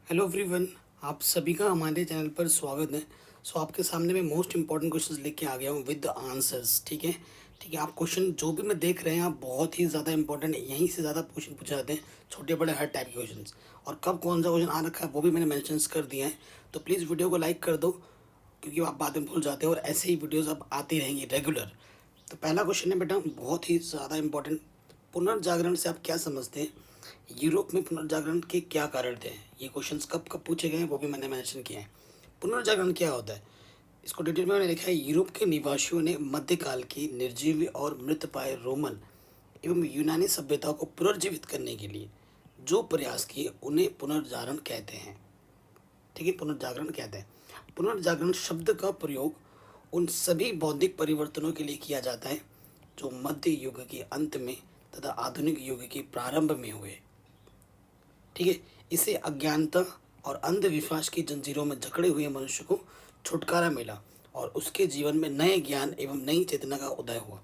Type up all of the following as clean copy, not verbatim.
Hello everyone. आप सभी का हमारे चैनल पर स्वागत है। आपके सामने मैं मोस्ट इंपॉर्टेंट क्वेश्चंस लेके आ गया हूँ विद आंसर्स। ठीक है, आप क्वेश्चन जो भी मैं देख रहे हैं आप बहुत ही ज़्यादा इंपॉर्टेंट है, यहीं से ज़्यादा क्वेश्चन पूछे जाते हैं, छोटे बड़े हर टाइप के क्वेश्चंस। और कब कौन सा क्वेश्चन आ रखा है वो भी मैंने मैंशंस कर दिया है। तो प्लीज़ वीडियो को लाइक कर दो, क्योंकि आप बाद में भूल जाते हो, और ऐसे ही वीडियोज़ अब आती रहेंगी रेगुलर। तो पहला क्वेश्चन है बेटा, बहुत ही ज़्यादा इंपॉर्टेंट। पुनर्जागरण से आप क्या समझते हैं? यूरोप में पुनर्जागरण के क्या कारण थे? ये क्वेश्चंस कब कब पूछे गए हैं वो भी मैंने मेंशन किया है। पुनर्जागरण क्या होता है, इसको डिटेल में मैंने लिखा है। यूरोप के निवासियों ने मध्यकाल की निर्जीव और मृत पाए रोमन एवं यूनानी सभ्यता को पुनर्जीवित करने के लिए जो प्रयास किए उन्हें पुनर्जागरण कहते हैं। ठीक है, पुनर्जागरण कहते हैं। पुनर्जागरण शब्द का प्रयोग उन सभी बौद्धिक परिवर्तनों के लिए किया जाता है जो मध्य युग के अंत में तथा आधुनिक युग के प्रारंभ में हुए। ठीक है, इसे अज्ञानता और अंधविश्वास की जंजीरों में जकड़े हुए मनुष्य को छुटकारा मिला और उसके जीवन में नए ज्ञान एवं नई चेतना का उदय हुआ।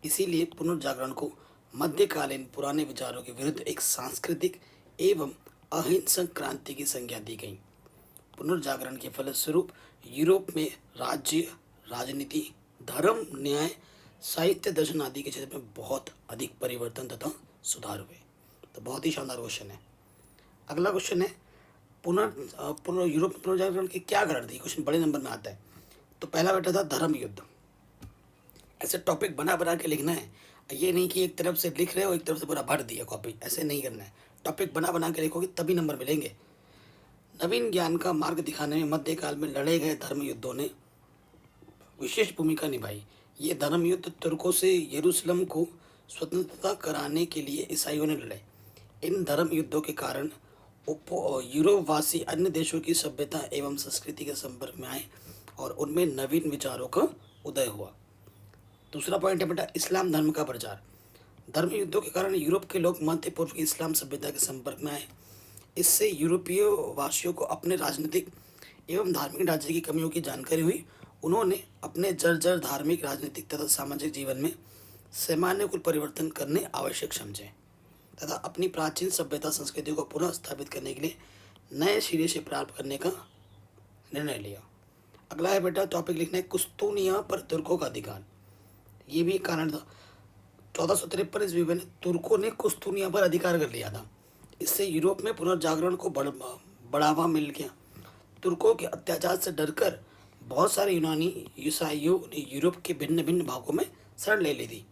इसीलिए पुनर्जागरण को मध्यकालीन पुराने विचारों के विरुद्ध एक सांस्कृतिक एवं अहिंसक क्रांति की संज्ञा दी गई। पुनर्जागरण के फलस्वरूप यूरोप में राज्य, राजनीति, धर्म, न्याय, साहित्य, दर्शन आदि के क्षेत्र में बहुत अधिक परिवर्तन तथा सुधार हुए। तो बहुत ही शानदार क्वेश्चन है। अगला क्वेश्चन है, यूरोप पुनर्जागरण के क्या कारण थे? क्वेश्चन बड़े नंबर में आता है। तो पहला बेटा था धर्म युद्ध। ऐसे टॉपिक बना बना के लिखना है, ये नहीं कि एक तरफ से लिख रहे हो एक तरफ से पूरा भर दिया कॉपी, ऐसे नहीं करना है। टॉपिक बना बना के लिखोगे तभी नंबर मिलेंगे। नवीन ज्ञान का मार्ग दिखाने में मध्यकाल में लड़े गए धर्म युद्धों ने विशेष भूमिका निभाई। ये धर्म युद्ध तुर्कों से यरूशलेम को स्वतंत्रता कराने के लिए ईसाइयों ने लड़े। इन धर्म युद्धों के कारण उप यूरोपवासी अन्य देशों की सभ्यता एवं संस्कृति के संपर्क में आए और उनमें नवीन विचारों का उदय हुआ। दूसरा पॉइंट है बेटा, इस्लाम धर्म का प्रचार। धर्म युद्धों के कारण यूरोप के लोग मध्य पूर्व की इस्लाम सभ्यता के संपर्क में आए। इससे यूरोपीय वासियों को अपने राजनीतिक एवं धार्मिक ढांचे की कमियों की जानकारी हुई। उन्होंने अपने जर्जर धार्मिक, राजनीतिक तथा सामाजिक जीवन में सामान्य कुल परिवर्तन करने आवश्यक समझे तथा अपनी प्राचीन सभ्यता संस्कृति को पुनः स्थापित करने के लिए नए सिरे से प्राप्त करने का निर्णय लिया। अगला है बेटा, टॉपिक लिखना है कुस्तुनिया पर तुर्कों का अधिकार। ये भी एक कारण था। 1453 ईस्वी में तुर्कों ने कुस्तुनिया पर अधिकार कर लिया था। इससे यूरोप में पुनर्जागरण को बढ़ावा मिल गया। तुर्कों के अत्याचार से डरकर बहुत सारे यूनानी ईसाइयों ने यूरोप के भिन्न भिन्न भागों में शरण ले ली थी।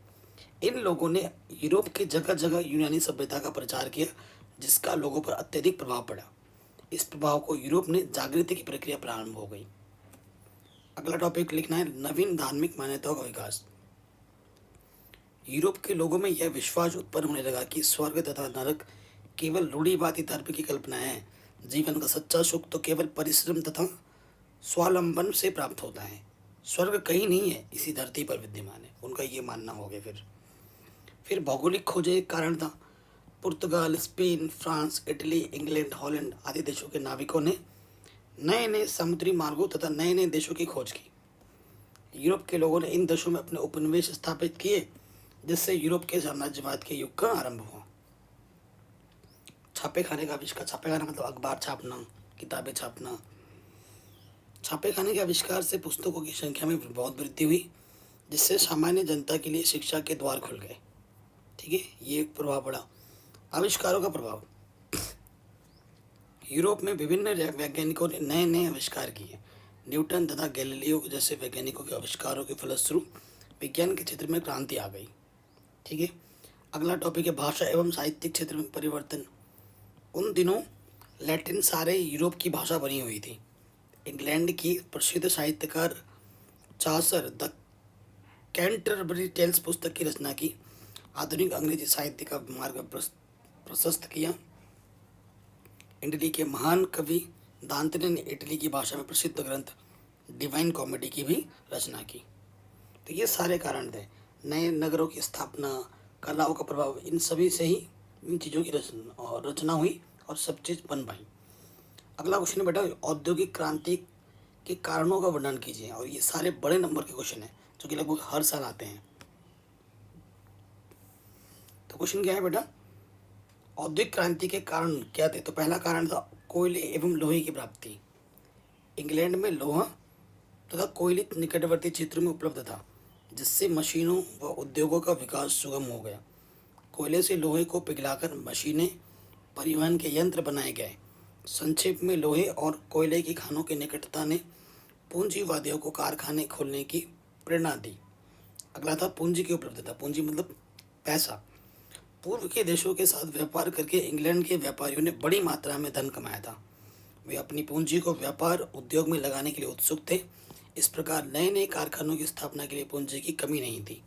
इन लोगों ने यूरोप की जगह जगह यूनानी सभ्यता का प्रचार किया, जिसका लोगों पर अत्यधिक प्रभाव पड़ा। इस प्रभाव को यूरोप में जागृति की प्रक्रिया प्रारंभ हो गई। अगला टॉपिक लिखना है नवीन धार्मिक मान्यताओं का विकास। यूरोप के लोगों में यह विश्वास उत्पन्न होने लगा कि स्वर्ग तथा नरक केवल रूढ़िवादी धर्म की कल्पनाएं हैं। जीवन का सच्चा सुख तो केवल परिश्रम तथा स्वावलंबन से प्राप्त होता है। स्वर्ग कहीं नहीं है, इसी धरती पर विद्यमान है, उनका ये मानना हो गया। फिर भौगोलिक खोजें एक कारण था। पुर्तगाल, Spain, France, Italy, England, Holland आदि देशों के नाविकों ने नए नए समुद्री मार्गों तथा नए नए देशों की खोज की। यूरोप के लोगों ने इन देशों में अपने उपनिवेश स्थापित किए, जिससे यूरोप के साम्राज्यवाद के युग का आरंभ हुआ। छापे खाने का आविष्कार। छापे खाना मतलब अखबार छापना, किताबें छापना। छापे खाने के आविष्कार से पुस्तकों की संख्या में बहुत वृद्धि हुई, जिससे सामान्य जनता के लिए शिक्षा के द्वार खुल गए। ठीक है, ये एक प्रभाव पड़ा। आविष्कारों का प्रभाव। यूरोप में विभिन्न वैज्ञानिकों ने नए नए आविष्कार किए। न्यूटन तथा गैलीलियो जैसे वैज्ञानिकों के आविष्कारों के फलस्वरूप विज्ञान के क्षेत्र में क्रांति आ गई। ठीक है, अगला टॉपिक है भाषा एवं साहित्यिक क्षेत्र में परिवर्तन। उन दिनों लैटिन सारे यूरोप की भाषा बनी हुई थी। इंग्लैंड की प्रसिद्ध साहित्यकार चासर द कैंटरबरी टेल्स पुस्तक की रचना की। आधुनिक अंग्रेजी साहित्य का मार्ग प्रशस्त किया। इटली के महान कवि दांते ने इटली की भाषा में प्रसिद्ध ग्रंथ डिवाइन कॉमेडी की भी रचना की। तो ये सारे कारण थे। नए नगरों की स्थापना, कलाओं का प्रभाव, इन सभी से ही इन चीज़ों की रचना हुई और सब चीज़ बन पाई। अगला क्वेश्चन है बेटा, औद्योगिक क्रांति के कारणों का वर्णन कीजिए। और ये सारे बड़े नंबर के क्वेश्चन हैं जो कि लगभग हर साल आते हैं। तो क्वेश्चन क्या है बेटा, औद्योगिक क्रांति के कारण क्या थे? तो पहला कारण था कोयले एवं लोहे की प्राप्ति। इंग्लैंड में लोहा तथा कोयले निकटवर्ती क्षेत्रों में उपलब्ध था, जिससे मशीनों व उद्योगों का विकास सुगम हो गया। कोयले से लोहे को पिघलाकर मशीनें, परिवहन के यंत्र बनाए गए। संक्षेप में लोहे और कोयले की खानों की निकटता ने पूंजीवादियों को कारखाने खोलने की प्रेरणा दी। अगला था पूंजी की उपलब्धता। पूंजी मतलब पैसा। पूर्व के देशों के साथ व्यापार करके इंग्लैंड के व्यापारियों ने बड़ी मात्रा में धन कमाया था। वे अपनी पूंजी को व्यापार उद्योग में लगाने के लिए उत्सुक थे। इस प्रकार नए नए कारखानों की स्थापना के लिए पूंजी की कमी नहीं थी।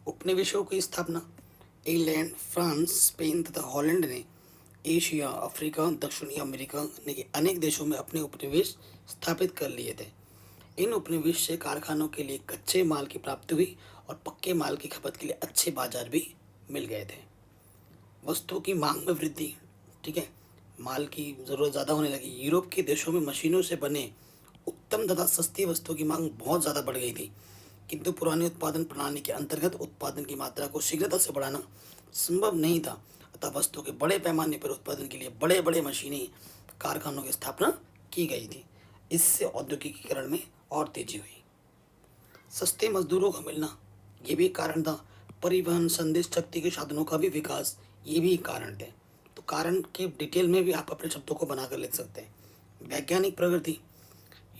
उपनिवेशों की स्थापना। इंग्लैंड, फ्रांस, स्पेन तथा हॉलैंड ने एशिया, अफ्रीका, दक्षिणी अमेरिका ने अनेक देशों में अपने उपनिवेश स्थापित कर लिए थे। इन उपनिवेश से कारखानों के लिए कच्चे माल की प्राप्ति हुई और पक्के माल की खपत के लिए अच्छे बाजार भी मिल गए थे। वस्तुओं की मांग में वृद्धि। ठीक है, माल की ज़रूरत ज़्यादा होने लगी। यूरोप के देशों में मशीनों से बने उत्तम तथा सस्ती वस्तुओं की मांग बहुत ज़्यादा बढ़ गई थी, किंतु पुरानी उत्पादन प्रणाली के अंतर्गत उत्पादन की मात्रा को शीघ्रता से बढ़ाना संभव नहीं था। अतः वस्तुओं के बड़े पैमाने पर उत्पादन के लिए बड़े बड़े मशीनी कारखानों की स्थापना की गई थी। इससे औद्योगिकीकरण में और तेजी हुई। सस्ते मजदूरों का मिलना, ये भी एक कारण था। परिवहन, संदेश शक्ति के साधनों का भी विकास, ये भी एक कारण थे। तो कारण के डिटेल में भी आप अपने शब्दों को बनाकर लिख सकते हैं। वैज्ञानिक प्रगति।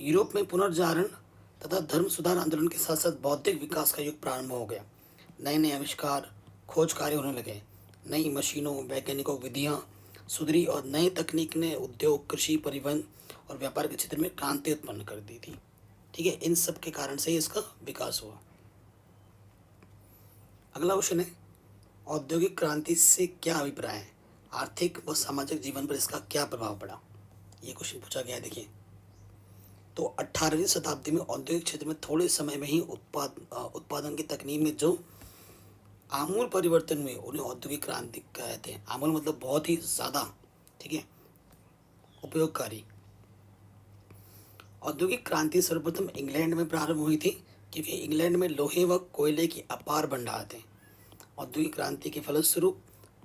यूरोप में पुनर्जागरण तथा धर्म सुधार आंदोलन के साथ साथ बौद्धिक विकास का युग प्रारंभ हो गया। नए नए आविष्कार, खोज कार्य होने लगे। नई मशीनों, वैज्ञानिकों विधियाँ सुधरी और नए तकनीक ने उद्योग, कृषि, परिवहन और व्यापार के क्षेत्र में क्रांति उत्पन्न कर दी थी। ठीक है, इन सब के कारण से इसका विकास हुआ। अगला क्वेश्चन है, औद्योगिक क्रांति से क्या अभिप्राय है? आर्थिक व सामाजिक जीवन पर इसका क्या प्रभाव पड़ा? ये क्वेश्चन पूछा गया है। देखिए, तो 18वीं शताब्दी में औद्योगिक क्षेत्र में थोड़े समय में ही उत्पादन की तकनीक में जो आमूल परिवर्तन हुए उन्हें औद्योगिक क्रांति कहते हैं। आमूल मतलब बहुत ही ज़्यादा, ठीक है, उपयोगकारी। औद्योगिक क्रांति सर्वप्रथम इंग्लैंड में प्रारंभ हुई थी, क्योंकि इंग्लैंड में लोहे व कोयले की अपार भंडार थे। औद्योगिक क्रांति के फलस्वरूप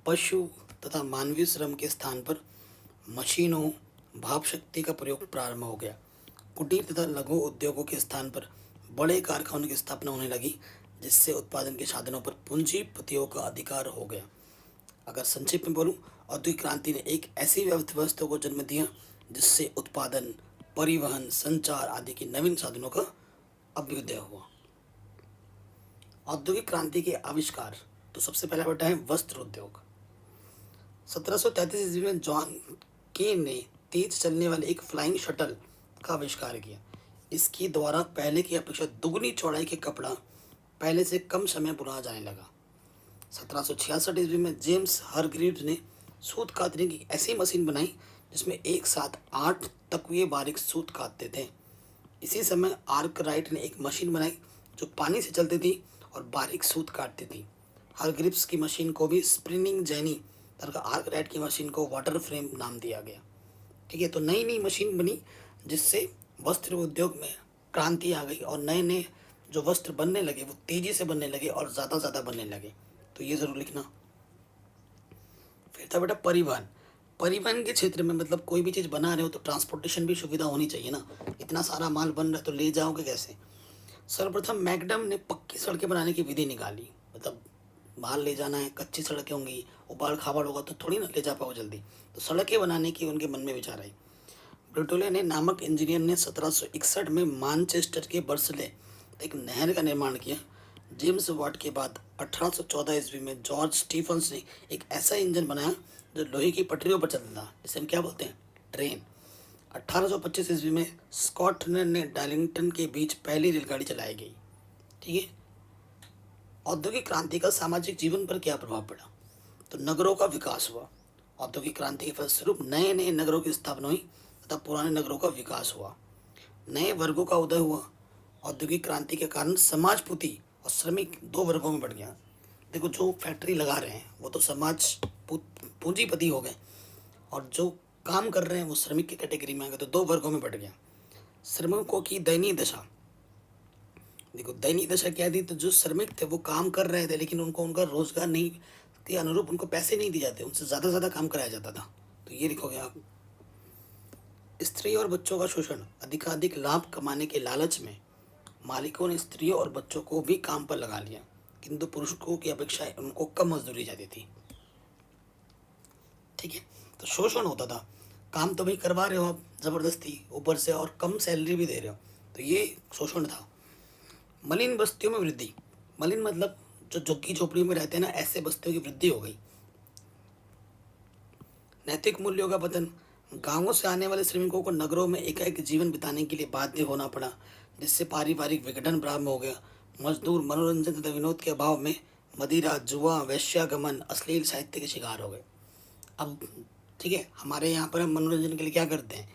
पशु तथा मानवीय श्रम के स्थान पर मशीनों, भाप शक्ति का प्रयोग प्रारंभ हो गया। कुटीर तथा लघु उद्योगों के स्थान पर बड़े कारखानों की स्थापना होने लगी, जिससे उत्पादन के साधनों पर पूंजीपतियों का अधिकार हो गया। अगर संक्षेप में बोलूं, औद्योगिक क्रांति ने एक ऐसी व्यवस्था को जन्म दिया जिससे उत्पादन, परिवहन, संचार आदि के नवीन साधनों का अभ्युदय हुआ। औद्योगिक क्रांति के आविष्कार। तो सबसे पहला बेटा है वस्त्र उद्योग। 1733 ईस्वी में जॉन के ने तेज चलने वाले एक फ्लाइंग शटल का आविष्कार किया। इसके द्वारा पहले की अपेक्षा दुगनी चौड़ाई के कपड़ा पहले से कम समय बुना जाने लगा। 1766 ईस्वी में जेम्स हरग्रीव्स ने सूत कातने की ऐसी मशीन बनाई जिसमें एक साथ 8 तकवे बारीक सूत काटते थे। इसी समय आर्कराइट ने एक मशीन बनाई जो पानी से चलती थी और बारीक सूत काटती थी। हरग्रीव्स की मशीन को भी स्पिनिंग जेनी तथा आर्कराइट की मशीन को वाटर फ्रेम नाम दिया गया। ठीक है, तो नई नई मशीन बनी जिससे वस्त्र उद्योग में क्रांति आ गई और नए नए जो वस्त्र बनने लगे वो तेजी से बनने लगे और ज़्यादा बनने लगे। तो ये ज़रूर लिखना। फिर था बेटा परिवहन। परिवहन के क्षेत्र में मतलब कोई भी चीज़ बना रहे हो तो ट्रांसपोर्टेशन भी सुविधा होनी चाहिए ना। इतना सारा माल बन रहा है तो ले जाओगे कैसे? सर्वप्रथम मैकडम ने पक्की सड़कें बनाने की विधि निकाली। मतलब माल ले जाना है, कच्ची सड़कें होंगी, उबाड़ खाबड़ होगा तो थोड़ी ना ले जा पाओ जल्दी, तो सड़कें बनाने की उनके मन में विचार आई। ब्रिटोले ने नामक इंजीनियर ने 1761 में मानचेस्टर के बर्सले एक नहर का निर्माण किया। जेम्स वाट के बाद 1814 ईस्वी में जॉर्ज स्टीफंस ने एक ऐसा इंजन बनाया जो लोहे की पटरियों पर चलता था, जिसे हम क्या बोलते हैं, ट्रेन। 1825 ईस्वी में स्कॉटलैंड ने डार्लिंगटन के बीच पहली रेलगाड़ी चलाई गई। ठीक है। औद्योगिक क्रांति का सामाजिक जीवन पर क्या प्रभाव पड़ा? तो नगरों का विकास हुआ। औद्योगिक क्रांति के फलस्वरूप नए नए नगरों की स्थापना हुई तथा पुराने नगरों का विकास हुआ। नए वर्गों का उदय हुआ। औद्योगिक क्रांति के कारण समाजपुती और श्रमिक दो वर्गों में बढ़ गया। देखो, जो फैक्ट्री लगा रहे हैं वो तो पूंजीपति हो गए और जो काम कर रहे हैं वो श्रमिक की कैटेगरी में आ गए, तो दो वर्गों में बढ़ गया। श्रमिकों की दयनीय दशा। देखो, दयनीय दशा क्या थी? तो जो श्रमिक थे वो काम कर रहे थे लेकिन उनको उनका रोजगार नहीं के अनुरूप उनको पैसे नहीं दिए जाते, उनसे ज़्यादा काम कराया जाता था। तो ये लिखोगे आप। स्त्री और बच्चों का शोषण, अधिकाधिक लाभ कमाने के लालच में मालिकों ने स्त्रियों और बच्चों को भी काम पर लगा लिया, किंतु पुरुषों की अपेक्षा उनको कम मजदूरी जाती थी। ठीक है, तो शोषण होता था, काम तो भाई करवा रहे हो आप जबरदस्ती ऊपर से और कम सैलरी भी दे रहे हो, तो ये शोषण था। मलिन बस्तियों में वृद्धि, मलिन मतलब जो झुग्गी झोपड़ी में रहते हैं ना, ऐसे बस्तियों की वृद्धि हो गई। नैतिक मूल्यों का पतन, गांवों से आने वाले श्रमिकों को नगरों में एकाएक जीवन बिताने के लिए बाध्य होना पड़ा, जिससे पारिवारिक विघटन प्रारंभ हो गया। मजदूर मनोरंजन तथा विनोद के अभाव में मदिरा, जुआ, वेश्यागमन, अश्लील साहित्य के शिकार हो गए। अब ठीक है, हमारे यहाँ पर हम मनोरंजन के लिए क्या करते हैं,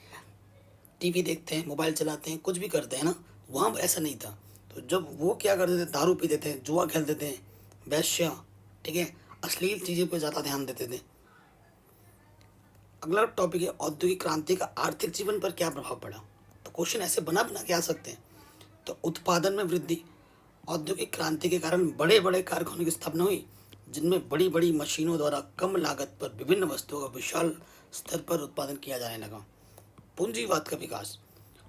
टीवी देखते हैं, मोबाइल चलाते हैं, कुछ भी करते हैं ना, वहाँ पर ऐसा नहीं था। तो जब वो क्या करते थे, दारू पीते थे, जुआ खेलते थे, वैश्या, ठीक है, अश्लील चीज़ों पर ज़्यादा ध्यान देते थे। अगला टॉपिक है औद्योगिक क्रांति का आर्थिक जीवन पर क्या प्रभाव पड़ा। तो क्वेश्चन ऐसे बना बना के आ सकते हैं। तो उत्पादन में वृद्धि, औद्योगिक क्रांति के कारण बड़े बड़े कारखानों की स्थापना हुई, जिनमें बड़ी बड़ी मशीनों द्वारा कम लागत पर विभिन्न वस्तुओं का विशाल स्तर पर उत्पादन किया जाने लगा। पूंजीवाद का विकास,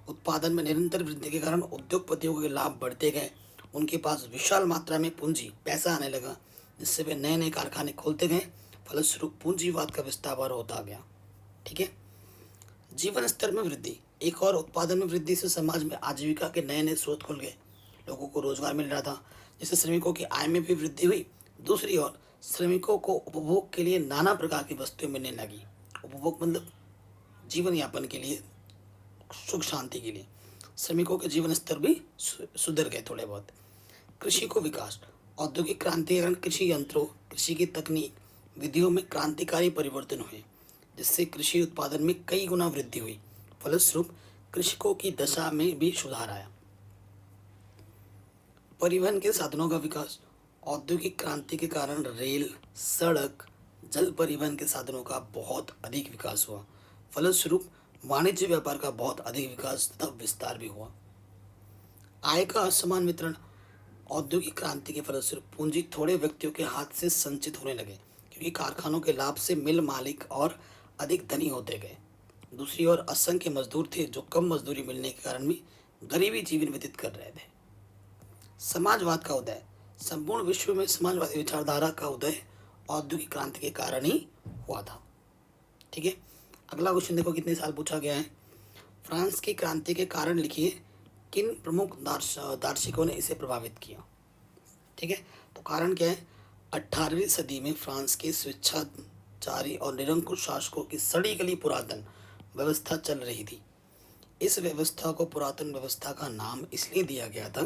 उत्पादन में निरंतर वृद्धि के कारण उद्योगपतियों के लाभ बढ़ते गए, उनके पास विशाल मात्रा में पूंजी पैसा आने लगा, जिससे वे नए नए कारखाने खोलते गए। फलस्वरूप पूंजीवाद का विस्तार होता गया। ठीक है, जीवन स्तर में वृद्धि, एक और उत्पादन में वृद्धि से समाज में आजीविका के नए नए स्रोत खुल गए, लोगों को रोजगार मिल रहा था, जिससे श्रमिकों की आय में भी वृद्धि हुई। दूसरी ओर श्रमिकों को उपभोग के लिए नाना प्रकार की वस्तुएं मिलने लगी। उपभोग मतलब जीवन यापन के लिए, सुख शांति के लिए। श्रमिकों के जीवन स्तर भी सुधर गए थोड़े बहुत। कृषि को विकास, औद्योगिक क्रांति के कारण कृषि यंत्रों, कृषि की तकनीक, विधियों में क्रांतिकारी परिवर्तन हुए, जिससे कृषि उत्पादन में कई गुना वृद्धि हुई। फलस्वरूप कृषकों की दशा में भी सुधार आया। परिवहन के साधनों का विकास, औद्योगिक क्रांति के कारण रेल, सड़क, जल परिवहन के साधनों का बहुत अधिक विकास हुआ। फलस्वरूप वाणिज्य व्यापार का बहुत अधिक विकास तथा विस्तार भी हुआ। आय का असमान वितरण, औद्योगिक क्रांति के फलस्वरूप पूंजी थोड़े व्यक्तियों के हाथ से संचित होने लगे, क्योंकि कारखानों के लाभ से मिल मालिक और अधिक धनी होते गए। दूसरी ओर असंख्य मजदूर थे जो कम मजदूरी मिलने के कारण भी गरीबी जीवन व्यतीत कर रहे थे। समाजवाद का उदय, संपूर्ण विश्व में समाजवादी विचारधारा का उदय औद्योगिक क्रांति के कारण ही हुआ था। ठीक है, अगला क्वेश्चन देखो कितने साल पूछा गया है। फ्रांस की क्रांति के कारण लिखिए किन प्रमुख दार्शनिकों ने इसे प्रभावित किया। ठीक है, तो कारण क्या है, 18वीं सदी में फ्रांस के स्वेच्छाचारी और निरंकुश शासकों की सड़ी गली पुरातन व्यवस्था चल रही थी। इस व्यवस्था को पुरातन व्यवस्था का नाम इसलिए दिया गया था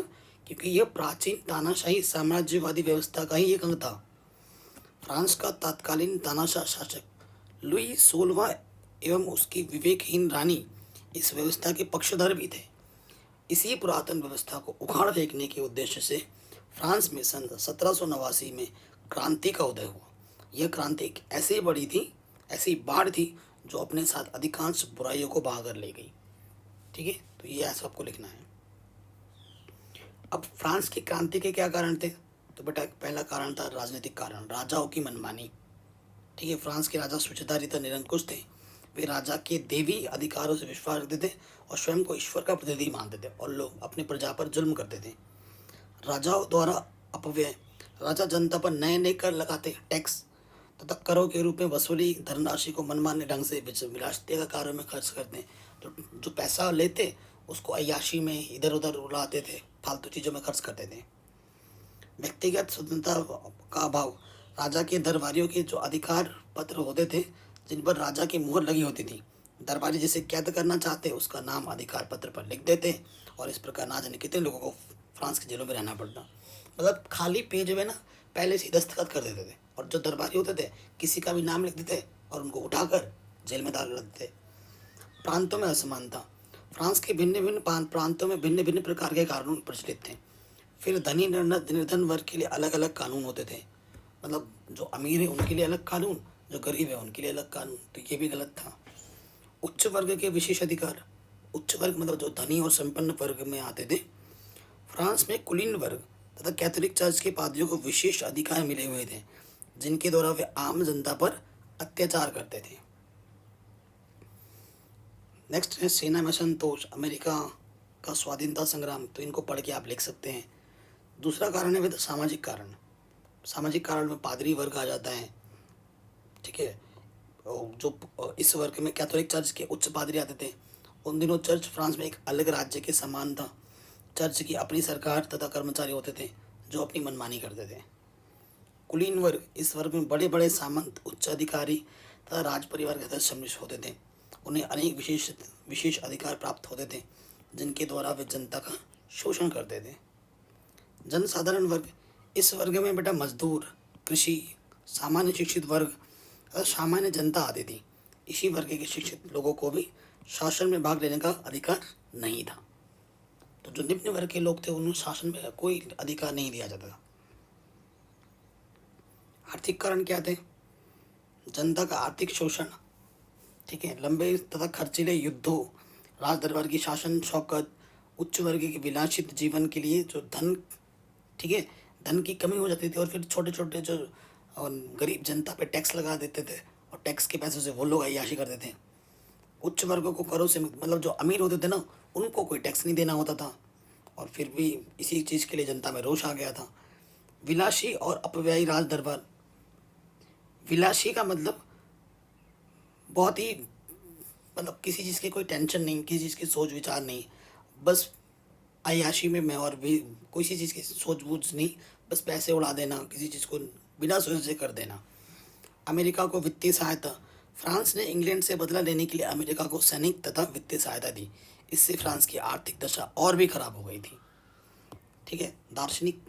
क्योंकि यह प्राचीन तानाशाही साम्राज्यवादी व्यवस्था का ही एक अंग था। फ्रांस का तत्कालीन तानाशाह शासक लुई 16वां एवं उसकी विवेकहीन रानी इस व्यवस्था के पक्षधर भी थे। इसी पुरातन व्यवस्था को उखाड़ फेंकने के उद्देश्य से फ्रांस में सन 1789 में क्रांति का उदय हुआ। यह क्रांति एक ऐसी बड़ी थी, ऐसी बाढ़ थी जो अपने साथ अधिकांश बुराइयों को बहा कर ले गई। ठीक है, तो ये ऐसा आपको लिखना है। अब फ्रांस की क्रांति के क्या कारण थे, तो बेटा पहला कारण था राजनीतिक कारण, राजाओं की मनमानी। ठीक है, फ्रांस के राजा स्वेच्छाचारी तथा निरंकुश थे। वे राजा के देवी अधिकारों से विश्वास रखते थे और स्वयं को ईश्वर का प्रतिनिधि मानते थे, और लोग अपने प्रजा पर जुल्म करते थे। राजाओं द्वारा अपव्यय, राजा जनता पर नए नए कर लगाते, टैक्स तथा करों के रूप में वसूली धनराशि को मनमाने ढंग से विलासिता का कार्यों में खर्च करते। तो जो पैसा लेते उसको अय्याशी में इधर उधर उड़ाते थे, फालतू चीज़ों में खर्च करते थे। व्यक्तिगत स्वतंत्रता का अभाव, राजा के दरबारियों के जो अधिकार पत्र होते थे जिन पर राजा की मुहर लगी होती थी, दरबारी जिसे कैद करना चाहते उसका नाम अधिकार पत्र पर लिख देते, और इस प्रकार ना जाने कितने लोगों को फ्रांस के जेलों में रहना पड़ता। मतलब खाली पेज में ना पहले से दस्तखत कर देते थे, और जो दरबारी होते थे किसी का भी नाम लिख देते और उनको उठाकर जेल में डाल देते। प्रांतों में असमानता, फ्रांस के भिन्न भिन्न प्रांतों में भिन्न भिन्न प्रकार के कानून प्रचलित थे। फिर धनी निर्धन वर्ग के लिए अलग अलग कानून होते थे, मतलब जो अमीर है उनके लिए अलग कानून, जो गरीब है उनके लिए अलग कानून, तो ये भी गलत था। उच्च वर्ग के विशेष अधिकार, उच्च वर्ग मतलब जो धनी और संपन्न वर्ग में आते थे। फ्रांस में कुलीन वर्ग तथा कैथोलिक चर्च के पादरियों को विशेष अधिकार मिले हुए थे, जिनके द्वारा वे आम जनता पर अत्याचार करते थे। नेक्स्ट है सेना में संतोष, अमेरिका का स्वाधीनता संग्राम, तो इनको पढ़ के आप लिख सकते हैं। दूसरा कारण है विद सामाजिक कारण। सामाजिक कारण में पादरी वर्ग आ जाता है, ठीक है। जो इस वर्ग में कैथोलिक चर्च के उच्च पादरी आते थे। उन दिनों चर्च फ्रांस में एक अलग राज्य के समान था। चर्च की अपनी सरकार तथा कर्मचारी होते थे जो अपनी मनमानी करते थे। कुलीन वर्ग, इस वर्ग में बड़े बड़े सामंत, उच्च अधिकारी तथा राज परिवार के सदस्य सम्मिलित होते थे। उन्हें अनेक विशेष विशेष अधिकार प्राप्त होते थे जिनके द्वारा वे जनता का शोषण करते थे। जनसाधारण वर्ग, इस वर्ग में बेटा मजदूर, कृषि, सामान्य शिक्षित वर्ग और सामान्य जनता आती थी। इसी वर्ग के शिक्षित लोगों को भी शासन में भाग लेने का अधिकार नहीं था। तो जो निम्न वर्ग के लोग थे उन्हें शासन में कोई अधिकार नहीं दिया जाता था। आर्थिक कारण क्या थे? जनता का आर्थिक शोषण, ठीक है, लंबे तथा खर्चीले युद्धों, राज दरबार की शासन शौकत, उच्च वर्ग के विलासित जीवन के लिए जो धन, ठीक है, धन की कमी हो जाती थी और फिर छोटे छोटे जो गरीब जनता पे टैक्स लगा देते थे और टैक्स के पैसों से वो लोग अय्याशी करते थे। उच्च वर्गों को करों से मतलब जो अमीर होते थे ना उनको कोई टैक्स नहीं देना होता था और फिर भी इसी चीज़ के लिए जनता में रोष आ गया था। विलासी और अपव्ययी राज दरबार, विलासी का मतलब बहुत ही मतलब किसी चीज़ की कोई टेंशन नहीं, किसी चीज़ की सोच विचार नहीं, बस अय्याशी में मैं और भी कोई सी चीज़ की सोच बूझ नहीं, बस पैसे उड़ा देना, किसी चीज़ को बिना सोचे से कर देना। अमेरिका को वित्तीय सहायता, फ्रांस ने इंग्लैंड से बदला लेने के लिए अमेरिका को सैनिक तथा वित्तीय सहायता दी। इससे फ्रांस की आर्थिक दशा और भी खराब हो गई थी, ठीक है। दार्शनिक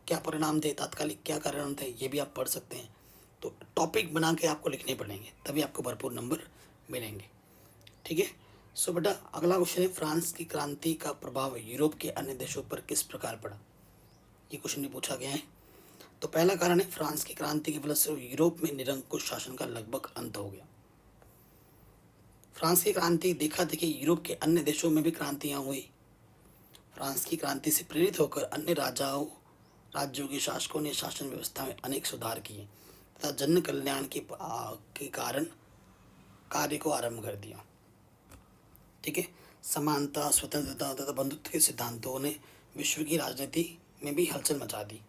क्या परिणाम थे, तात्कालिक क्या कारण थे, ये भी आप पढ़ सकते हैं। तो टॉपिक बना के आपको लिखने पड़ेंगे तभी आपको भरपूर नंबर मिलेंगे, ठीक है। सो बेटा अगला क्वेश्चन है, फ्रांस की क्रांति का प्रभाव यूरोप के अन्य देशों पर किस प्रकार पड़ा? ये क्वेश्चन भी पूछा गया है। तो पहला कारण है फ्रांस की क्रांति के फलस्वरूप यूरोप में निरंकुश शासन का लगभग अंत हो गया। फ्रांस की क्रांति देखा देखी यूरोप के अन्य देशों में भी क्रांतियां हुई। फ्रांस की क्रांति से प्रेरित होकर अन्य राज्यों के शासकों ने शासन व्यवस्था में अनेक सुधार किए तथा जन कल्याण के कारण कार्य को आरंभ कर दिया, ठीक है। समानता, स्वतंत्रता तथा बंधुत्व के सिद्धांतों ने विश्व की राजनीति में भी हलचल मचा दी।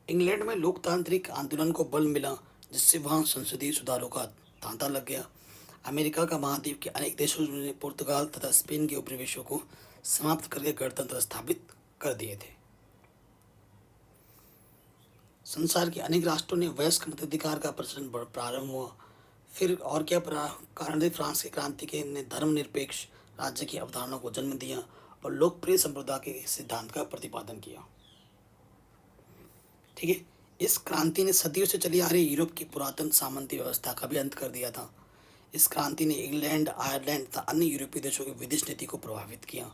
इंग्लैंड में लोकतांत्रिक आंदोलन को बल मिला जिससे वहां संसदीय सुधारों का तांता लग गया। अमेरिका का महाद्वीप के अनेक देशों ने पुर्तगाल तथा स्पेन के उपनिवेशों को समाप्त करके गणतंत्र स्थापित कर दिए थे। संसार के अनेक राष्ट्रों ने वयस्क मताधिकार का प्रचलन प्रारंभ हुआ। फिर और क्या कारण थे? फ्रांस की क्रांति के ने धर्मनिरपेक्ष राज्य की अवधारणा को जन्म दिया और लोकप्रिय संप्रदाय के सिद्धांत का प्रतिपादन किया, ठीक है। इस क्रांति ने सदियों से चली आ रही यूरोप की पुरातन सामंती व्यवस्था का भी अंत कर दिया था। इस क्रांति ने इंग्लैंड, आयरलैंड तथा अन्य यूरोपीय देशों की विदेश नीति को प्रभावित किया।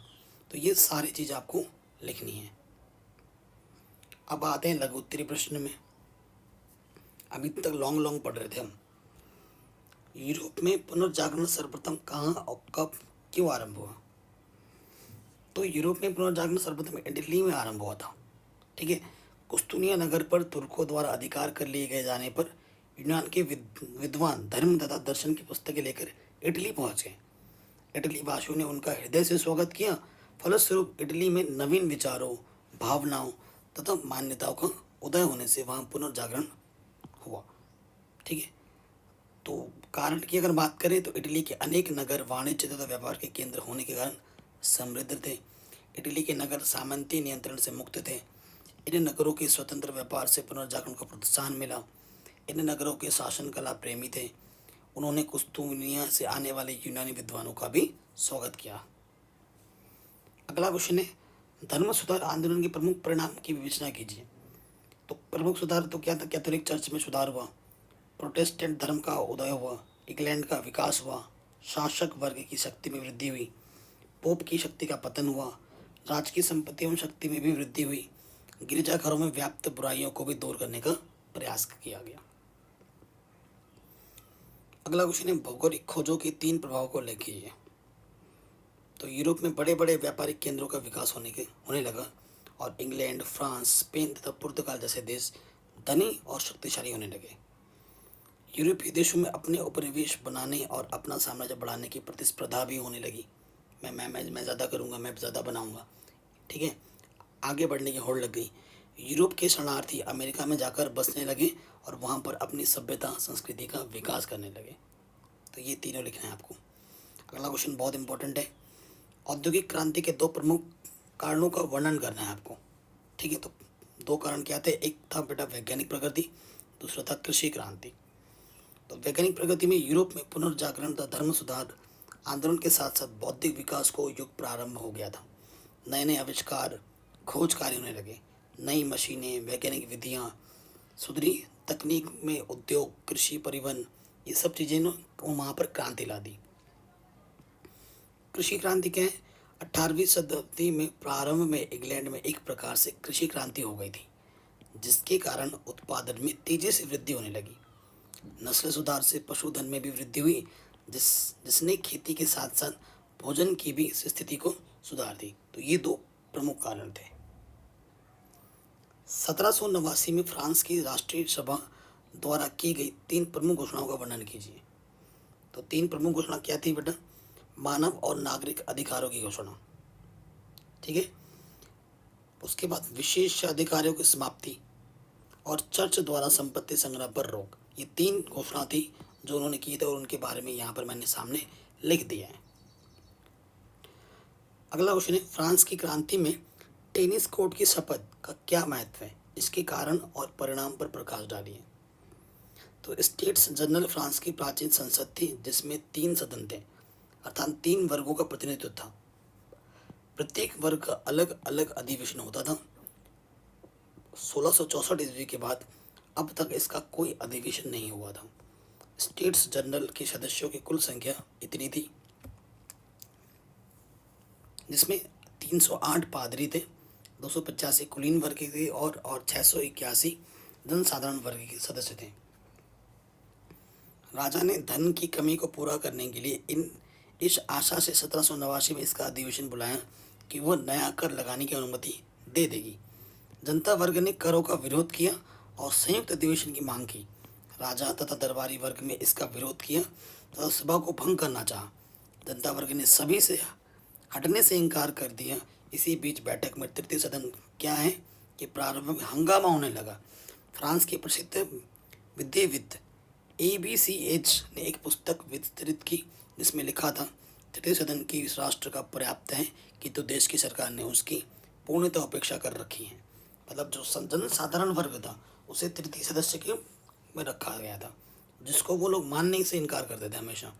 तो ये सारी चीज़ आपको लिखनी है। अब आते हैं लघु उत्तरीय प्रश्न में। अभी तक लॉन्ग लॉन्ग पढ़ रहे थे हम। यूरोप में पुनर्जागरण सर्वप्रथम कहाँ और कब क्यों आरंभ हुआ? तो यूरोप में पुनर्जागरण सर्वप्रथम इटली में आरंभ हुआ था, ठीक है। कुस्तुनिया नगर पर तुर्कों द्वारा अधिकार कर लिए गए जाने पर यूनान के विद्वान धर्म तथा दर्शन की पुस्तकें लेकर इटली पहुंच गए। इटली वासियों ने उनका हृदय से स्वागत किया। फलस्वरूप इटली में नवीन विचारों, भावनाओं तथा मान्यताओं का उदय होने से वहाँ पुनर्जागरण हुआ, ठीक है। तो कारण की अगर बात करें तो इटली के अनेक नगर वाणिज्य तथा व्यापार के केंद्र होने के कारण समृद्ध थे। इटली के नगर सामंती नियंत्रण से मुक्त थे। इन नगरों के स्वतंत्र व्यापार से पुनर्जागरण को प्रोत्साहन मिला। इन नगरों के शासन कला प्रेमी थे। उन्होंने कुस्तुनिया से आने वाले यूनानी विद्वानों का भी स्वागत किया। अगला क्वेश्चन है, धर्म सुधार आंदोलन के प्रमुख परिणाम की विवेचना कीजिए। तो प्रमुख सुधार तो क्या था? कैथोलिक चर्च में सुधार हुआ, प्रोटेस्टेंट धर्म का उदय हुआ, इंग्लैंड का विकास हुआ, शासक वर्ग की शक्ति में वृद्धि हुई, पोप की शक्ति का पतन हुआ, राजकीय संपत्ति एवं शक्ति में भी वृद्धि हुई, गिरजाघरों में व्याप्त बुराइयों को भी दूर करने का प्रयास किया गया। अगला क्वेश्चन है, भौगोलिक खोजों के 3 प्रभाव को लिखिए। तो यूरोप में बड़े बड़े व्यापारिक केंद्रों का विकास होने लगा और इंग्लैंड, फ्रांस, स्पेन तथा पुर्तगाल जैसे देश धनी और शक्तिशाली होने लगे। यूरोपीय देशों में अपने उपनिवेश बनाने और अपना साम्राज्य बढ़ाने की प्रतिस्पर्धा भी होने लगी। मैं ज़्यादा करूँगा, मैं ज़्यादा बनाऊँगा, ठीक है। आगे बढ़ने की होड़ लग गई। यूरोप के शरणार्थी अमेरिका में जाकर बसने लगे और वहाँ पर अपनी सभ्यता संस्कृति का विकास करने लगे। तो ये तीनों लिखना है आपको। अगला क्वेश्चन बहुत इंपॉर्टेंट है। औद्योगिक क्रांति के दो प्रमुख कारणों का वर्णन करना है आपको, ठीक है। तो दो कारण क्या थे, एक था बेटा वैज्ञानिक प्रगति, दूसरा था कृषि क्रांति। तो वैज्ञानिक प्रगति में यूरोप में पुनर्जागरण तथा धर्म सुधार आंदोलन के साथ साथ बौद्धिक विकास को युग प्रारंभ हो गया था। नए नए आविष्कार खोज कार्य होने लगे, नई मशीनें, वैज्ञानिक विधियाँ सुधरी, तकनीक में उद्योग, कृषि, परिवहन, ये सब चीज़ें ना वहाँ पर क्रांति ला दी। कृषि क्रांति क्या है, 18वीं शताब्दी में प्रारंभ में इंग्लैंड में एक प्रकार से कृषि क्रांति हो गई थी, जिसके कारण उत्पादन में तेजी से वृद्धि होने लगी। नस्ल सुधार से पशुधन में भी वृद्धि हुई, जिसने खेती के साथ साथ भोजन की भी स्थिति को सुधार दी। तो ये दो प्रमुख कारण थे। 1789 में फ्रांस की राष्ट्रीय सभा द्वारा की गई तीन प्रमुख घोषणाओं का वर्णन कीजिए। तो तीन प्रमुख घोषणा क्या थी बेटा, मानव और नागरिक अधिकारों की घोषणा, ठीक है। उसके बाद विशेष अधिकारों की समाप्ति और चर्च द्वारा संपत्ति संग्रह पर रोक। ये तीन घोषणा थी जो उन्होंने की थी और उनके बारे में यहाँ पर मैंने सामने लिख दिया है। अगला क्वेश्चन है, फ्रांस की क्रांति में टेनिस कोर्ट की शपथ का क्या महत्व है, इसके कारण और परिणाम पर प्रकाश डालिए। तो स्टेट्स जनरल फ्रांस की प्राचीन संसद थी, जिसमें 3 सदन थे, अर्थात 3 वर्गों का प्रतिनिधित्व था। प्रत्येक वर्ग का अलग अलग अधिवेशन होता था। 1664 ईस्वी के बाद अब तक इसका कोई अधिवेशन नहीं हुआ था। स्टेट्स जनरल के सदस्यों की कुल संख्या इतनी थी, जिसमें 308 पादरी थे, 285 कुलीन वर्ग के थे और 681 जनसाधारण वर्ग के सदस्य थे। राजा ने धन की कमी को पूरा करने के लिए इस आशा से 1789 में इसका अधिवेशन बुलाया कि वह नया कर लगाने की अनुमति दे देगी। जनता वर्ग ने करों का विरोध किया और संयुक्त अधिवेशन की मांग की। राजा तथा दरबारी वर्ग में इसका विरोध किया तथा सभा को भंग करना चाहा। जनता वर्ग ने सभी से हटने से इनकार कर दिया। इसी बीच बैठक में तृतीय सदन क्या है कि प्रारंभ में हंगामा होने लगा। फ्रांस के प्रसिद्ध विद्याविद ABCH ने एक पुस्तक विस्तृत की, जिसमें लिखा था, तृतीय सदन की इस राष्ट्र का पर्याप्त है कि तो देश की सरकार ने उसकी पूर्णतः उपेक्षा कर रखी है। मतलब जो जनसाधारण वर्ग था उसे तृतीय सदस्य के में रखा गया था, जिसको वो लोग मानने से इनकार करते थे हमेशा।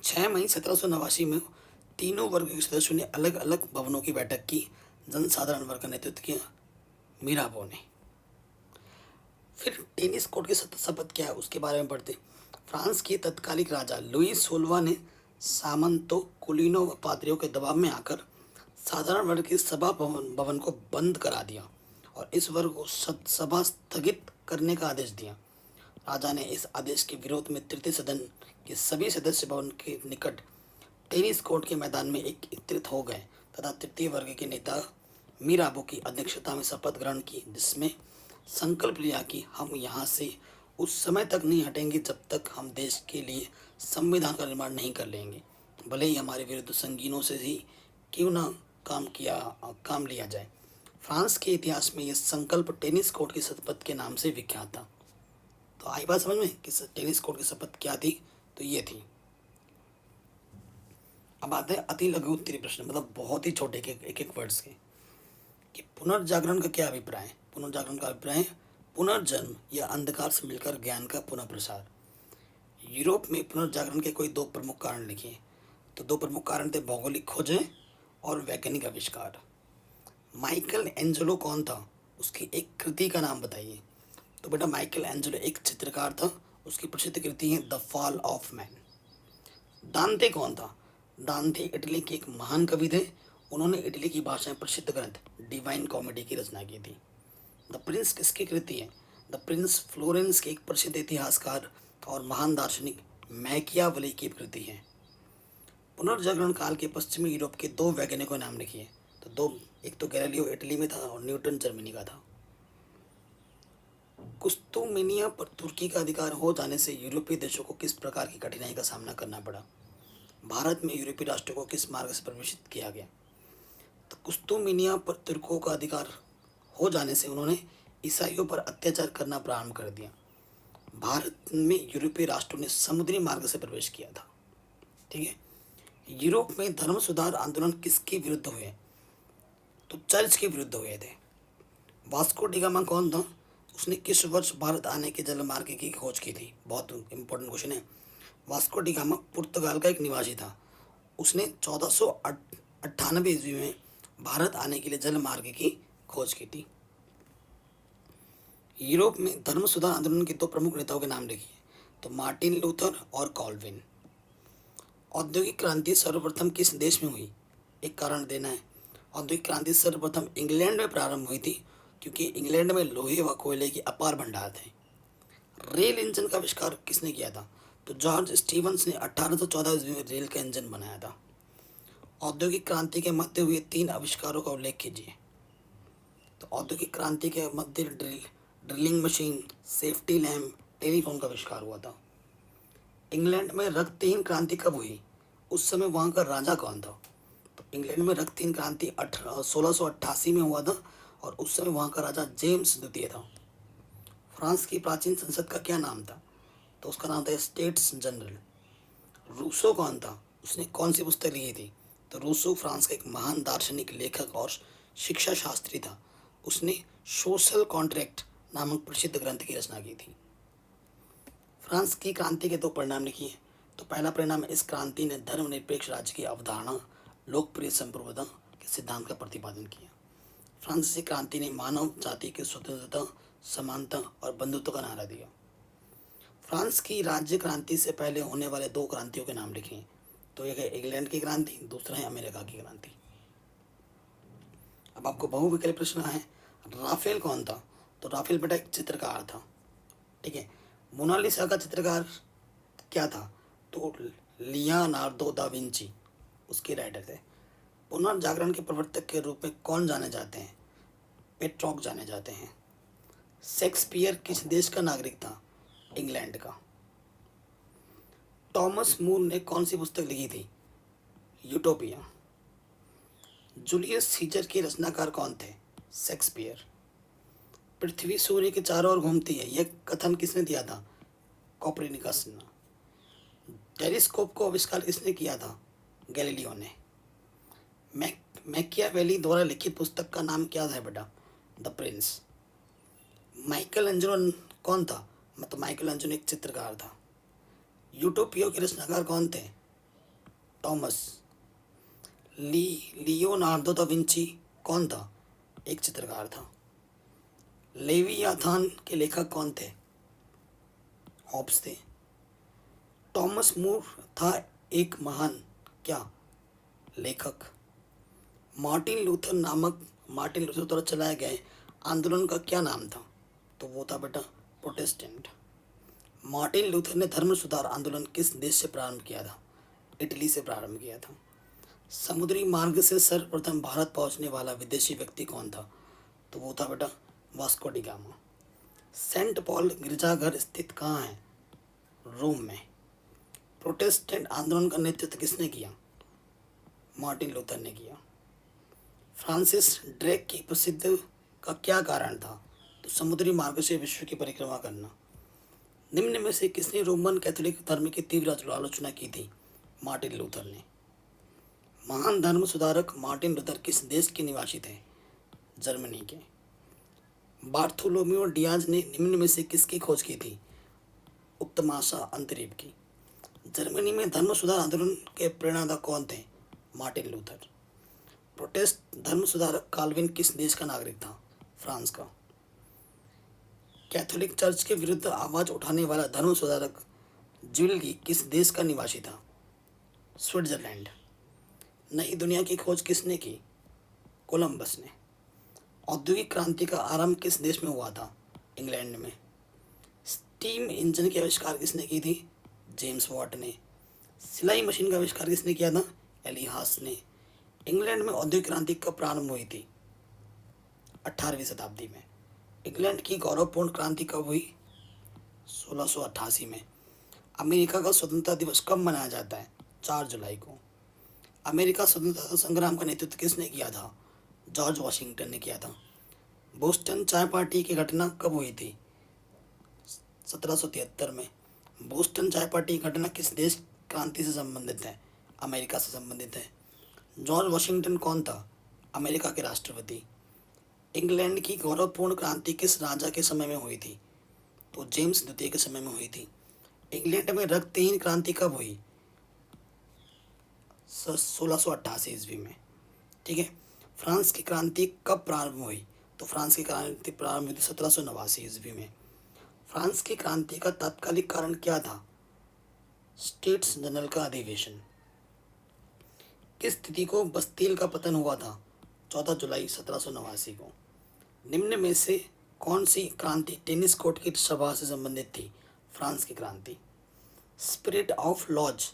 6 मई 1789 में तीनों वर्ग के सदस्यों ने अलग अलग भवनों की बैठक की। जनसाधारण वर्ग का नेतृत्व किया मीराबो ने। फिर टेनिस कोर्ट की शपथ क्या है उसके बारे में पढ़ते। फ्रांस के तत्कालिक राजा लुई 16वां ने सामंतों, कुलीनों व पादरियों के दबाव में आकर साधारण वर्ग की सभा भवन को बंद करा दिया और इस वर्ग को सभा स्थगित करने का आदेश दिया। राजा ने इस आदेश के विरोध में तृतीय सदन के सभी सदस्य भवन के निकट टेनिस कोर्ट के मैदान में एकत्रित हो गए तथा तृतीय वर्ग के नेता मीराबो की अध्यक्षता में शपथ ग्रहण की, जिसमें संकल्प लिया कि हम यहाँ से उस समय तक नहीं हटेंगे जब तक हम देश के लिए संविधान का निर्माण नहीं कर लेंगे, भले ही हमारे विरुद्ध संगीनों से ही क्यों ना काम लिया जाए। फ्रांस के इतिहास में यह संकल्प टेनिस कोर्ट की शपथ के नाम से विख्यात था। तो आई बात समझ में कि टेनिस कोर्ट की शपथ क्या थी, तो ये थी। अब आते हैं अति लघु उत्तरीय प्रश्न, मतलब बहुत ही छोटे के एक वर्ड्स के, कि पुनर्जागरण का क्या अभिप्राय है। पुनर्जागरण का अभिप्राय है पुनर्जन्म या अंधकार से मिलकर ज्ञान का पुनः प्रसार। यूरोप में पुनर्जागरण के कोई 2 प्रमुख कारण लिखिए। तो 2 प्रमुख कारण थे, भौगोलिक खोजें और वैज्ञानिक आविष्कार। माइकल एंजेलो कौन था, उसकी एक कृति का नाम बताइए। तो बेटा माइकल एंजेलो एक चित्रकार था, उसकी प्रसिद्ध कृति है द फॉल ऑफ मैन। दांते कौन था, दांते इटली के एक महान कवि थे, उन्होंने इटली की भाषा में प्रसिद्ध ग्रंथ डिवाइन कॉमेडी की रचना की थी। द प्रिंस किसकी कृति है, द प्रिंस फ्लोरेंस के एक प्रसिद्ध इतिहासकार और महान दार्शनिक मैकियावेली की कृति है। पुनर्जागरण काल के पश्चिमी यूरोप के 2 वैज्ञानिकों के नाम लिखिए। तो 2, एक तो गैलीलियो इटली में था और न्यूटन जर्मनी का था। कुस्तुमिनिया पर तुर्की का अधिकार हो जाने से यूरोपीय देशों को किस प्रकार की कठिनाई का सामना करना पड़ा? भारत में यूरोपीय राष्ट्रों को किस मार्ग से प्रवेशित किया गया? तो कुस्तुमिनिया पर तुर्कों का अधिकार हो जाने से उन्होंने ईसाइयों पर अत्याचार करना प्रारंभ कर दिया। भारत में यूरोपीय राष्ट्रों ने समुद्री मार्ग से प्रवेश किया था। ठीक है। यूरोप में धर्म सुधार आंदोलन किसके विरुद्ध हुए? तो चर्च के विरुद्ध हुए थे। वास्को डी गामा कौन था? उसने किस वर्ष भारत आने के जलमार्ग की खोज की थी? बहुत इंपॉर्टेंट क्वेश्चन है। वास्को डी गामा पुर्तगाल का एक निवासी था। उसने 1498 ईस्वी में भारत आने के लिए जलमार्ग की खोज की थी। यूरोप में धर्म सुधार आंदोलन के दो प्रमुख नेताओं के नाम लिखिए। तो मार्टिन लूथर और कॉल्विन। औद्योगिक क्रांति सर्वप्रथम किस देश में हुई? एक कारण देना है। औद्योगिक क्रांति सर्वप्रथम इंग्लैंड में प्रारंभ हुई थी, क्योंकि इंग्लैंड में लोहे व कोयले की अपार भंडार थे। रेल इंजन का आविष्कार किसने किया था? तो जॉर्ज स्टीवंस ने 1814 ईस्वी में रेल का इंजन बनाया था। औद्योगिक क्रांति के मध्य हुए 3 आविष्कारों का उल्लेख कीजिए। तो औद्योगिक क्रांति के मध्य drilling machine, safety lamp, telephone का आविष्कार हुआ था। इंग्लैंड में रक्तहीन क्रांति कब हुई? उस समय वहाँ का राजा कौन था? तो इंग्लैंड में रक्तहीन क्रांति 1688 में हुआ था और उस समय वहाँ का राजा जेम्स द्वितीय था। फ्रांस की प्राचीन संसद का क्या नाम था? तो उसका नाम था स्टेट्स जनरल। रूसो कौन था? उसने कौन सी पुस्तक लिखी थी? तो रूसो फ्रांस का एक महान दार्शनिक, लेखक और शिक्षा शास्त्री था। उसने सोशल कॉन्ट्रैक्ट नामक प्रसिद्ध ग्रंथ की रचना की थी। फ्रांस की क्रांति के 2 परिणाम लिखिए। तो पहला परिणाम, इस क्रांति ने धर्मनिरपेक्ष राज्य की अवधारणा, लोकप्रिय संप्रभुता के सिद्धांत का प्रतिपादन किया। फ्रांसीसी क्रांति ने मानव जाति की स्वतंत्रता, समानता और बंधुत्व का नारा दिया। फ्रांस की राज्य क्रांति से पहले होने वाले 2 क्रांतियों के नाम लिखें। तो एक है इंग्लैंड की क्रांति, दूसरा है अमेरिका की क्रांति। अब आपको बहुविकल्पी प्रश्न है। राफेल कौन था? तो राफेल बेटा एक चित्रकार था। ठीक है। मोनालिसा का चित्रकार क्या था? तो लियोनार्दो दा विंची उसके राइटर थे। पुनर्जागरण के प्रवर्तक के रूप में कौन जाने जाते हैं? पेट्रॉक जाने जाते हैं। शेक्सपियर किस देश का नागरिक था? इंग्लैंड का। टॉमस मूर ने कौन सी पुस्तक लिखी थी? यूटोपिया। जूलियस सीजर के रचनाकार कौन थे? शेक्सपियर। पृथ्वी सूर्य के चारों ओर घूमती है, यह कथन किसने दिया था? कोपरनिकस ने। टेलीस्कोप को आविष्कार किसने किया था? गैलीलियो ने। मैकियावेली द्वारा लिखित पुस्तक का नाम क्या था बेटा? The Prince. माइकल एंजेलो कौन था? मतलब माइकल एंजेलो एक चित्रकार था। यूटोपिया के रचनाकार कौन थे? टॉमस। लियोनार्दो दा विंची कौन था? एक चित्रकार था। लेवियाथान के लेखक कौन थे? हॉब्स थे। टॉमस मूर था एक महान क्या? लेखक। मार्टिन लूथर द्वारा चलाए गए आंदोलन का क्या नाम था? तो वो था बेटा प्रोटेस्टेंट। मार्टिन लूथर ने धर्म सुधार आंदोलन किस देश से प्रारंभ किया था? इटली से प्रारंभ किया था। समुद्री मार्ग से सर्वप्रथम भारत पहुंचने वाला विदेशी व्यक्ति कौन था? तो वो था बेटा Vasco da Gama. Saint Paul गिरजाघर स्थित कहाँ है? रोम में। प्रोटेस्टेंट आंदोलन का नेतृत्व किसने किया? मार्टिन लूथर ने किया। फ्रांसिस ड्रेक की प्रसिद्ध का क्या कारण था? तो समुद्री मार्ग से विश्व की परिक्रमा करना। निम्न में से किसने रोमन कैथोलिक धर्म की तीव्र आलोचना की थी? मार्टिन लूथर ने। महान धर्म सुधारक मार्टिन लूथर किस देश के निवासी थे? जर्मनी के। बार्थोलोमेओ डियाज ने निम्न में से किसकी खोज की थी? उत्तमाशा अंतरीप की। जर्मनी में धर्म सुधार आंदोलन के प्रेरणादाता कौन थे? Martin Luther. प्रोटेस्ट धर्म सुधारक काल्विन किस देश का नागरिक था? फ्रांस का। कैथोलिक चर्च के विरुद्ध आवाज उठाने वाला धर्म सुधारक ज्विल्गी किस देश का निवासी था? स्विट्जरलैंड। नई दुनिया की खोज किसने की? कोलंबस ने। औद्योगिक क्रांति का आरंभ किस देश में हुआ था? इंग्लैंड में। स्टीम इंजन की आविष्कार किसने की थी? जेम्स वॉट ने। सिलाई मशीन का आविष्कार किसने किया था? एलिहास ने। इंग्लैंड में औद्योगिक क्रांति कब प्रारंभ हुई थी? 18वीं शताब्दी में। इंग्लैंड की गौरवपूर्ण क्रांति कब हुई? 1688 में। अमेरिका का स्वतंत्रता दिवस कब मनाया जाता है? 4 जुलाई को। अमेरिका स्वतंत्रता संग्राम का नेतृत्व किसने किया था? जॉर्ज वाशिंगटन ने किया था। बोस्टन चाय पार्टी की घटना कब हुई थी? 1773 में। बोस्टन चाय पार्टी की घटना किस देश क्रांति से संबंधित है? अमेरिका से संबंधित है। जॉर्ज वाशिंगटन कौन था? अमेरिका के राष्ट्रपति। इंग्लैंड की गौरवपूर्ण क्रांति किस राजा के समय में हुई थी? तो जेम्स द्वितीय के समय में हुई थी। इंग्लैंड में रक्तहीन क्रांति कब हुई? 1688 ईस्वी में। ठीक है। फ्रांस की क्रांति कब प्रारंभ हुई? तो फ्रांस की क्रांति प्रारंभ हुई थी 1789 ईस्वी में। फ्रांस की क्रांति का तात्कालिक कारण क्या था? स्टेट्स जनरल का अधिवेशन। किस तिथि को बस्तील का पतन हुआ था? 14 जुलाई 1789 को। निम्न में से कौन सी क्रांति टेनिस कोर्ट की सभा से संबंधित थी? फ्रांस की क्रांति। स्पिरिट ऑफ लॉज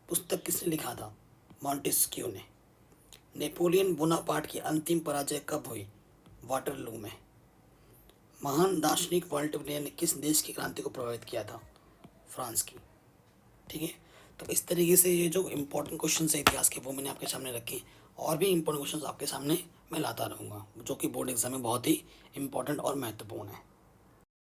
पुस्तक किसने लिखा था? मॉन्टेस्क्यू ने। नेपोलियन बोनापार्ट की अंतिम पराजय कब हुई? वाटरलू में। महान दार्शनिक वॉल्टेयर ने किस देश की क्रांति को प्रभावित किया था? फ्रांस की। ठीक है। तो इस तरीके से ये जो इम्पोर्टेंट क्वेश्चन है इतिहास के वो मैंने आपके सामने रखे। और भी इम्पोर्टेंट क्वेश्चन आपके सामने मैं लाता रहूँगा जो कि बोर्ड एग्जाम में बहुत ही इम्पोर्टेंट और महत्वपूर्ण है।